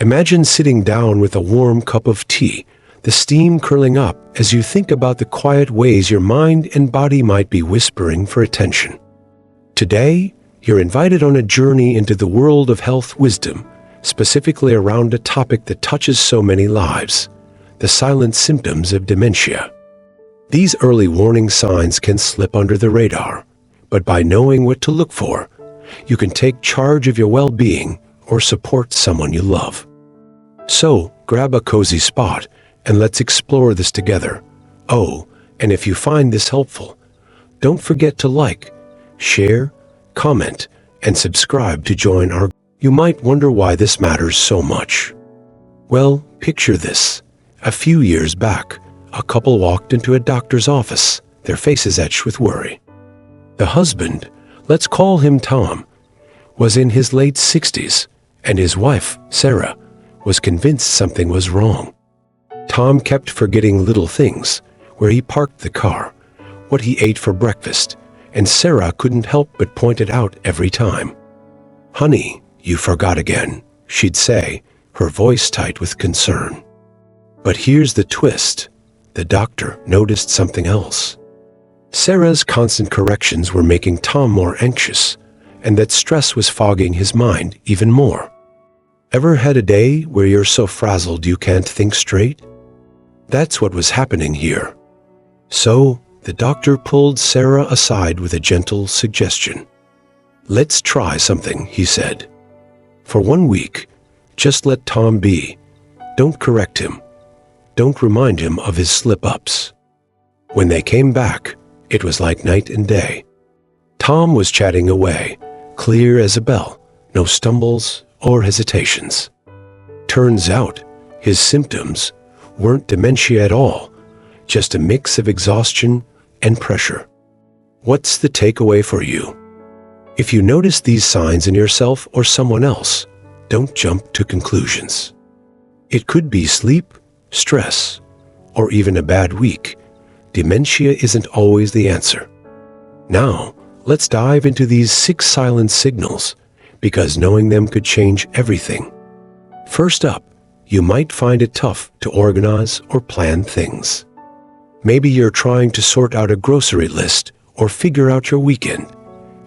Imagine sitting down with a warm cup of tea, the steam curling up as you think about the quiet ways your mind and body might be whispering for attention. Today, you're invited on a journey into the world of health wisdom, specifically around a topic that touches so many lives: the silent symptoms of dementia. These early warning signs can slip under the radar, but by knowing what to look for, you can take charge of your well-being or support someone you love. So, grab a cozy spot and let's explore this together. Oh, and if you find this helpful, don't forget to like, share, comment, and subscribe to join our... You might wonder why this matters so much. Well, picture this. A few years back, a couple walked into a doctor's office, their faces etched with worry. The husband, let's call him Tom, was in his late 60s, and his wife, Sarah, was convinced something was wrong. Tom kept forgetting little things: where he parked the car, what he ate for breakfast, and Sarah couldn't help but point it out every time. "Honey, you forgot again," she'd say, her voice tight with concern. But here's the twist. The doctor noticed something else. Sarah's constant corrections were making Tom more anxious, and that stress was fogging his mind even more. Ever had a day where you're so frazzled you can't think straight? That's what was happening here. So, the doctor pulled Sarah aside with a gentle suggestion. "Let's try something," he said. "For 1 week, just let Tom be. Don't correct him. Don't remind him of his slip-ups." When they came back, it was like night and day. Tom was chatting away, clear as a bell, no stumbles or hesitations. Turns out, his symptoms weren't dementia at all, just a mix of exhaustion and pressure. What's the takeaway for you? If you notice these signs in yourself or someone else, don't jump to conclusions. It could be sleep, stress, or even a bad week. Dementia isn't always the answer. Now, let's dive into these 6 silent signals, because knowing them could change everything. First up, you might find it tough to organize or plan things. Maybe you're trying to sort out a grocery list or figure out your weekend,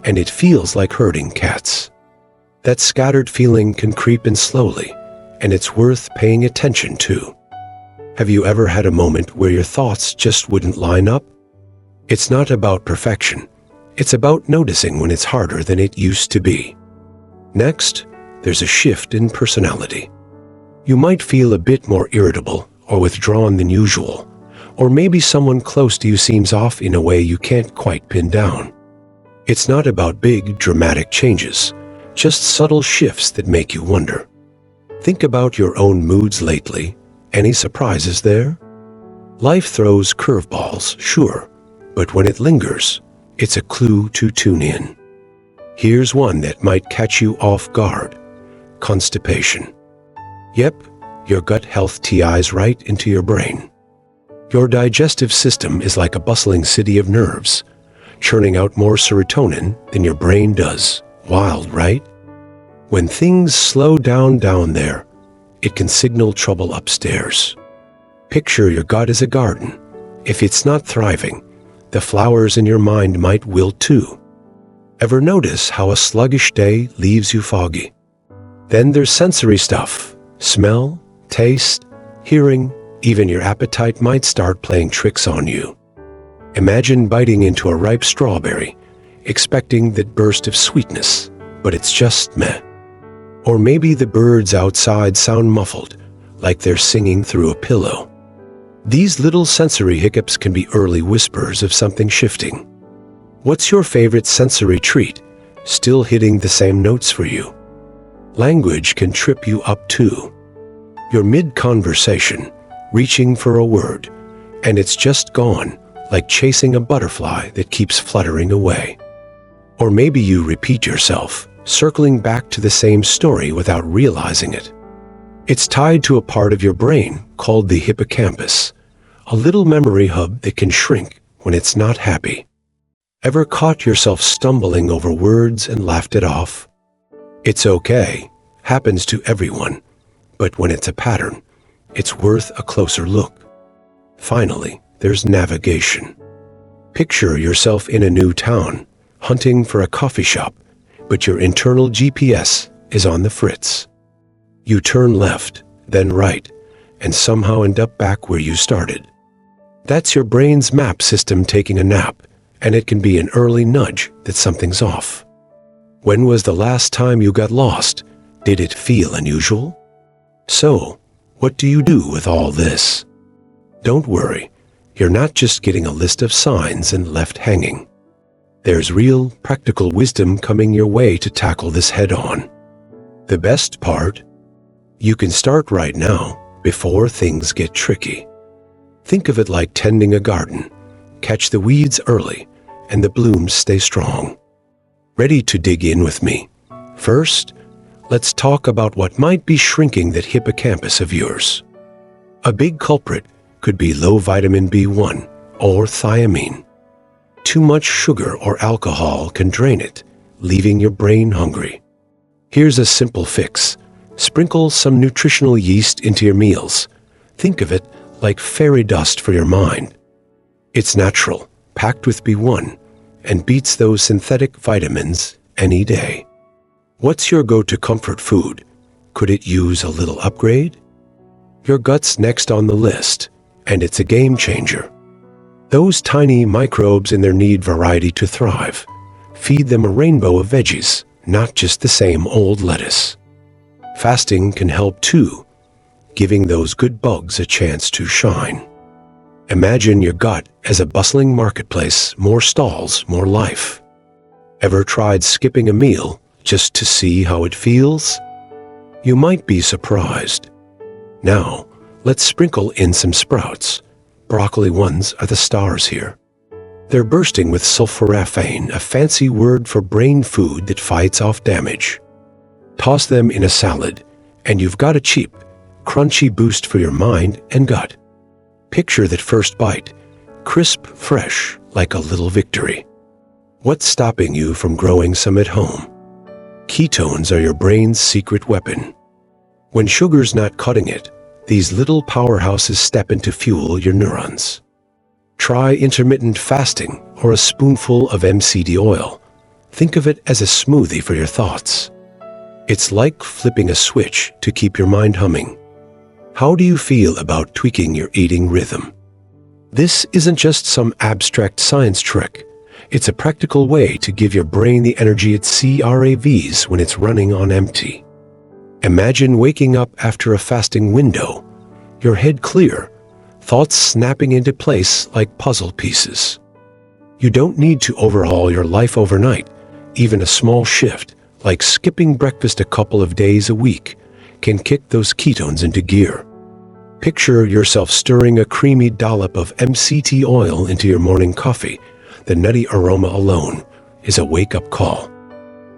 and it feels like herding cats. That scattered feeling can creep in slowly, and it's worth paying attention to. Have you ever had a moment where your thoughts just wouldn't line up? It's not about perfection. It's about noticing when it's harder than it used to be. Next, there's a shift in personality. You might feel a bit more irritable or withdrawn than usual, or maybe someone close to you seems off in a way you can't quite pin down. It's not about big, dramatic changes, just subtle shifts that make you wonder. Think about your own moods lately. Any surprises there? Life throws curveballs, sure, but when it lingers, it's a clue to tune in. Here's one that might catch you off guard: constipation. Yep, your gut health ties right into your brain. Your digestive system is like a bustling city of nerves, churning out more serotonin than your brain does. Wild, right? When things slow down there, it can signal trouble upstairs. Picture your gut as a garden. If it's not thriving, the flowers in your mind might wilt too. Ever notice how a sluggish day leaves you foggy? Then there's sensory stuff. Smell, taste, hearing, even your appetite might start playing tricks on you. Imagine biting into a ripe strawberry, expecting that burst of sweetness, but it's just meh. Or maybe the birds outside sound muffled, like they're singing through a pillow. These little sensory hiccups can be early whispers of something shifting. What's your favorite sensory treat, still hitting the same notes for you? Language can trip you up too. You're mid-conversation, reaching for a word, and it's just gone, like chasing a butterfly that keeps fluttering away. Or maybe you repeat yourself, circling back to the same story without realizing it. It's tied to a part of your brain called the hippocampus, a little memory hub that can shrink when it's not happy. Ever caught yourself stumbling over words and laughed it off? It's okay, happens to everyone, But when it's a pattern, it's worth a closer look. Finally, there's navigation. Picture yourself in a new town, hunting for a coffee shop, but your internal GPS is on the fritz. You turn left, then right, and somehow end up back where you started. That's your brain's map system taking a nap, and it can be an early nudge that something's off. When was the last time you got lost? Did it feel unusual? So, what do you do with all this? Don't worry, you're not just getting a list of signs and left hanging. There's real, practical wisdom coming your way to tackle this head-on. The best part? You can start right now, before things get tricky. Think of it like tending a garden. Catch the weeds early, and the blooms stay strong. Ready to dig in with me? First, let's talk about what might be shrinking that hippocampus of yours. A big culprit could be low vitamin B1 or thiamine. Too much sugar or alcohol can drain it, leaving your brain hungry. Here's a simple fix. Sprinkle some nutritional yeast into your meals. Think of it like fairy dust for your mind. It's natural, packed with B1, and beats those synthetic vitamins any day. What's your go-to comfort food? Could it use a little upgrade? Your gut's next on the list, and it's a game changer. Those tiny microbes in there need variety to thrive. Feed them a rainbow of veggies, not just the same old lettuce. Fasting can help too, giving those good bugs a chance to shine. Imagine your gut as a bustling marketplace, more stalls, more life. Ever tried skipping a meal just to see how it feels? You might be surprised. Now, let's sprinkle in some sprouts. Broccoli ones are the stars here. They're bursting with sulforaphane, a fancy word for brain food that fights off damage. Toss them in a salad, and you've got a cheap, crunchy boost for your mind and gut. Picture that first bite, crisp, fresh, like a little victory. What's stopping you from growing some at home? Ketones are your brain's secret weapon. When sugar's not cutting it, these little powerhouses step in to fuel your neurons. Try intermittent fasting or a spoonful of MCT oil. Think of it as a smoothie for your thoughts. It's like flipping a switch to keep your mind humming. How do you feel about tweaking your eating rhythm? This isn't just some abstract science trick. It's a practical way to give your brain the energy it craves when it's running on empty. Imagine waking up after a fasting window, your head clear, thoughts snapping into place like puzzle pieces. You don't need to overhaul your life overnight. Even a small shift, like skipping breakfast a couple of days a week, can kick those ketones into gear. Picture yourself stirring a creamy dollop of MCT oil into your morning coffee. The nutty aroma alone is a wake-up call.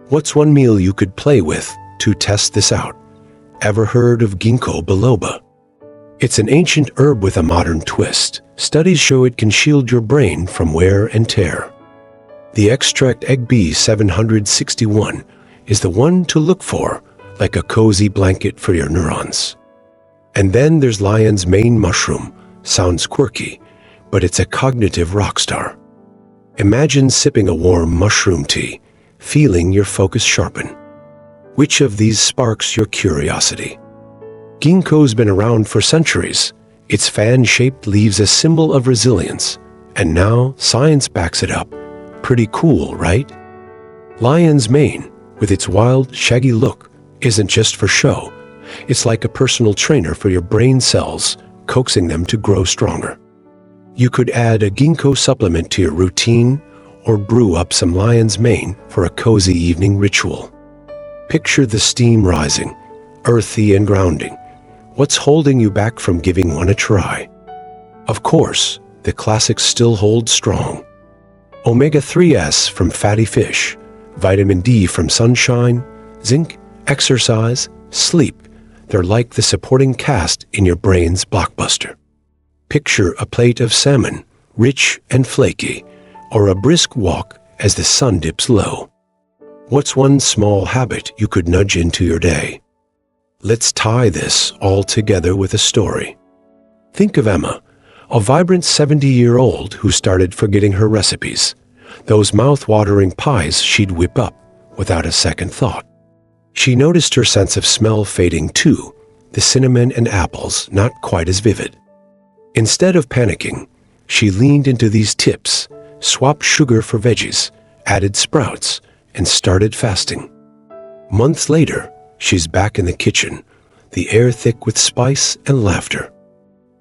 What's one meal you could play with to test this out? Ever heard of ginkgo biloba? It's an ancient herb with a modern twist. Studies show it can shield your brain from wear and tear. The extract egg B761 is the one to look for, like a cozy blanket for your neurons. And then there's lion's mane mushroom. Sounds quirky, but it's a cognitive rock star. Imagine sipping a warm mushroom tea, feeling your focus sharpen. Which of these sparks your curiosity? Ginkgo's been around for centuries. Its fan-shaped leaves a symbol of resilience, and now science backs it up. Pretty cool, right? Lion's mane, with its wild, shaggy look, isn't just for show. It's like a personal trainer for your brain cells, coaxing them to grow stronger. You could add a ginkgo supplement to your routine or brew up some lion's mane for a cozy evening ritual. Picture the steam rising, earthy and grounding. What's holding you back from giving one a try? Of course, the classics still hold strong. Omega-3s from fatty fish, vitamin D from sunshine, zinc, exercise, sleep. They're like the supporting cast in your brain's blockbuster. Picture a plate of salmon, rich and flaky, or a brisk walk as the sun dips low. What's one small habit you could nudge into your day? Let's tie this all together with a story. Think of Emma, a vibrant 70-year-old who started forgetting her recipes, those mouth-watering pies she'd whip up without a second thought. She noticed her sense of smell fading too, the cinnamon and apples not quite as vivid. Instead of panicking, she leaned into these tips, swapped sugar for veggies, added sprouts, and started fasting. Months later, she's back in the kitchen, the air thick with spice and laughter.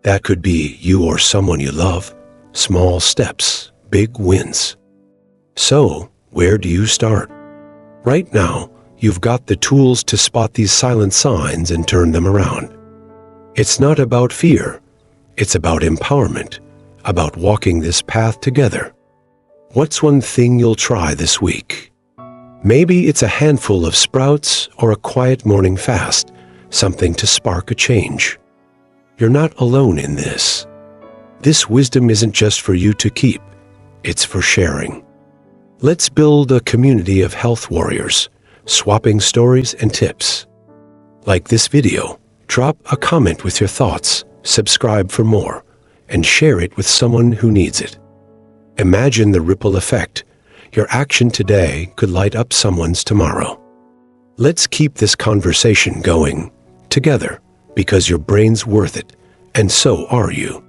That could be you or someone you love. Small steps, big wins. So, where do you start? Right now, you've got the tools to spot these silent signs and turn them around. It's not about fear. It's about empowerment, about walking this path together. What's one thing you'll try this week? Maybe it's a handful of sprouts or a quiet morning fast, something to spark a change. You're not alone in this. This wisdom isn't just for you to keep, it's for sharing. Let's build a community of health warriors, swapping stories and tips. Like this video, drop a comment with your thoughts, subscribe for more, and share it with someone who needs it. Imagine the ripple effect. Your action today could light up someone's tomorrow. Let's keep this conversation going together, because your brain's worth it, and so are you.